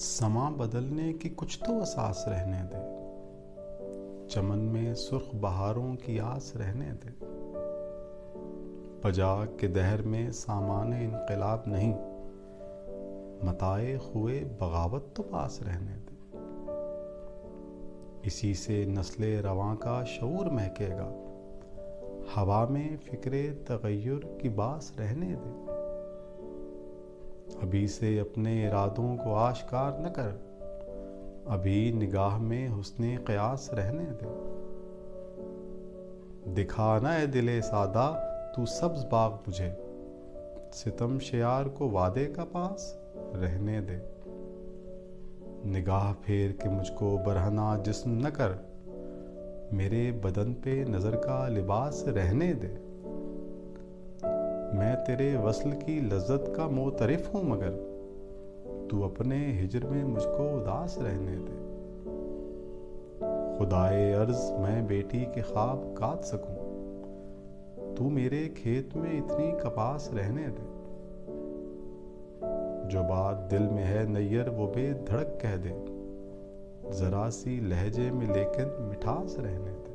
समा बदलने की कुछ तो एहसास रहने दे, चमन में सुर्ख बहारों की आस रहने दे। पजाक के दहर में सामाने इनकलाब नहीं, मताए हुए बगावत तो पास रहने दे। इसी से नस्ले रवां का शऊर महकेगा, हवा में फिक्रे तगय्युर की बास रहने दे। अभी से अपने इरादों को आश्कार न कर, अभी निगाह में हुस्ने क़यास रहने दे। दिखा ना ए दिले सादा तू सब्ज़ बाग मुझे, सितम शियार को वादे का पास रहने दे। निगाह फेर के मुझको बरहना जिस्म न कर, मेरे बदन पे नज़र का लिबास रहने दे। मैं तेरे वस्ल की लज्जत का मोतरिफ हूँ, मगर तू अपने हिजर में मुझको उदास रहने दे। खुदाए अर्ज़ मैं बेटी के ख्वाब काट सकूं, तू मेरे खेत में इतनी कपास रहने दे। जो बात दिल में है नैयर वो बेधड़क कह दे, ज़रा सी लहजे में लेकिन मिठास रहने दे।